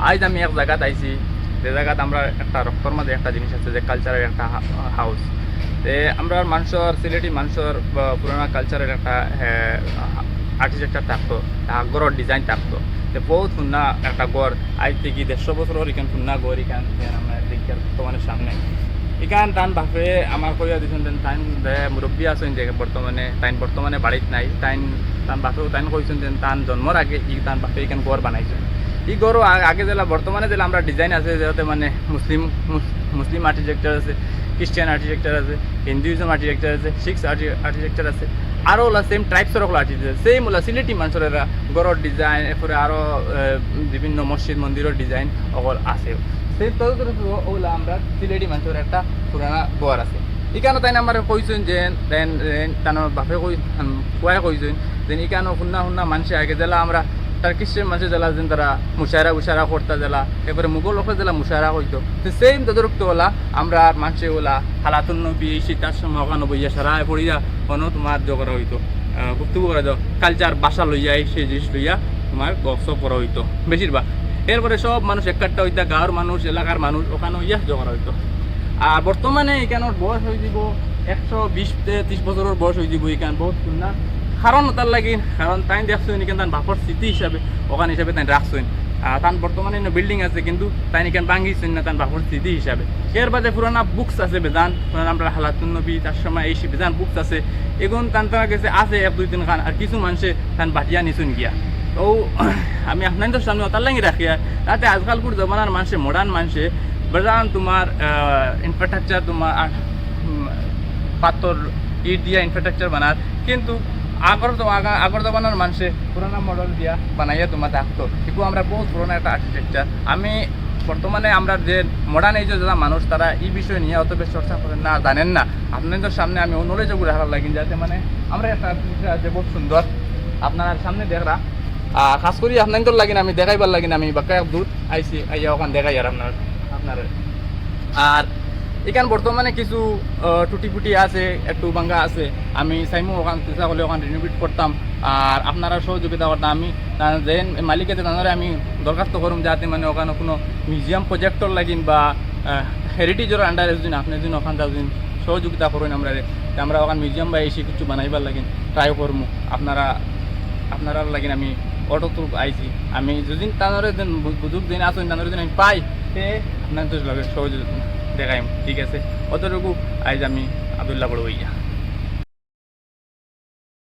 আজ আমি এক জায়গাত আইছি, যে জায়গাত আমরা একটা রক্তর মাঝে একটা জিনিস আছে যে কালচারের একটা হাউস। তে আমরা মানুষের সিলেটি মানুষের পুরানা কালচারের একটা আর্কিটেকচার থাকতো, গড়ের ডিজাইন থাকতো। তো বহুত সুন্দর একটা গড়, আজ থেকে 150 বছরের এখান সুন্দর গড় এখান আমরা দেখি বর্তমানের সামনে। এখান টান বাপে আমার কইয়া দিয়েছেন টাইম মুরব্বী আছেন যে বর্তমানে বাড়িত নাই, টান বাপেও কইছেন যে টান জন্মর আগে টান বাপে এখান গড় বানাইছেন। এই গড়ও আগে যেলা বর্তমানে যেলা আমরা ডিজাইন আছে যাতে মানে মুসলিম আর্কিটেকচার আছে, খ্রিস্টান আর্কিটেকচার আছে, হিন্দুইজম আর্কিটেকচার আছে, শিখ আর্কিটেকচার আছে, আরও ওলা সেম টাইপসের ওগুলো আর্কিটেকচার সেম ওলা সিলেটি মানুষের গড়ের ডিজাইন, এরপরে আরও বিভিন্ন মসজিদ মন্দিরের ডিজাইন ওগুলো আছে। সেই তদুর ওগুলো আমরা সিলেটি মানুষের একটা পুরানা গড় আছে। এখানে তাই আমার কইছেন যে তার বাপে কুয়াই কইছেন যে এখানে শুনা মানুষে আগে জেলা আমরা তার খ্রিস্টান মানুষের জেলা যেন তারা মুশারা করতা জেলা, এরপরে মুঘল লোকের জেলা মুশারা হইতো। তো সেম তদরুক্ত ওলা আমরা মানুষে ওলা হালাতুন নবী শীতার সময় ওখানে বইয়া সারা পড়িয়া কোনো তোমার জগরা হইতো, বক্তব্য করা যাও কালচার বাসা লইয়া সেই জিনিস লইয়া তোমার গপসপ করা হইতো বেশিরভাগ। এরপরে সব মানুষ একটা হইতা, গাঁৱৰ মানুষ এলাকার মানুষ ওখানে ইয়া জগরা হইতো। আর বর্তমানে এখানোর বয়স হয়ে যাব 120-30 বছরের বয়স হয়ে যাব এখান বহুত সুন্দর। কারণ তার লাগে কারণ তাই দেখছেন এখানে তার বাপর স্মৃতি হিসাবে ওখান হিসাবে তাই রাখছেন। তার বর্তমানে বিল্ডিং আছে কিন্তু তাই এখানে ভাঙিছেন না তার বাপর স্মৃতি হিসাবে। এর বাদে পুরানা বুকস আছে বেজান, আমরা হালাতুন নবী তার সময় এই বেজান বুকস আছে, এগুন তান গেছে আছে 1-2-3 খান। আর কিছু মানুষে তান বাটিয়া নিছুন গিয়া। তো আমি আপনাদের সামনে তার লাগে রাখিয়া তাতে আজকালকুর জমানার মানুষে মডার্ন মানুষে বেজান তোমার ইনফ্রাস্ট্রাকচার তোমার পাথর ইট দিয়া ইনফ্রাস্ট্রাকচার বানার, কিন্তু আগর জমানার মানুষে পুরানা মডেল দিয়া বানাইয়া তোমার থাকতো। কিন্তু আমরা বহুত পুরোনো একটা আর্কিটেকচার। আমি বর্তমানে আমরা যে মডার্ন এজের যারা মানুষ তারা এই বিষয় নিয়ে অত বেশ চর্চা করেন না, জানেন না। আপনাদের সামনে আমি নলেজও করে রাখার লাগি যাতে মানে আমরা একটা আর্কিটেকচার আছে বহুত সুন্দর আপনার সামনে দেখরা। খাস করি আপনাদের লাগিন আমি দেখাইবার লাগিন আমি বাক্কা দূর আইসি আইয়া ওখান দেখাই আর আপনার। আর এখানে বর্তমানে কিছু টুটি ফুটি আছে, একটু ভাঙ্গা আছে। আমি চাইমু ওখান চেষ্টা করলে ওখান রিনোভেট করতাম আর আপনারা সহযোগিতা করতাম। আমি যে মালিকেতে তাদের আমি দরখাস্ত করুম যাতে মানে ওখানে কোনো মিউজিয়াম প্রজেক্টর লাগিন বা হেরিটেজের আন্ডারে যদি আপনি যদি ওখান যদি সহযোগিতা করুন আমরা ওখানে মিউজিয়াম বা এসে কিছু বানাইবার লাগিন ট্রাই করবো। আপনারা লাগিন আমি অটো ট্রুপ আইছি। আমি যদি তাদের বুঝুক দিন আসুন তাদের যদি আমি পাই সে আপনাদের সহযোগিতা দেখাইম। ঠিক আছে, অতটুকু আইজ আমি আব্দুল্লাহ বড় ভাইয়া।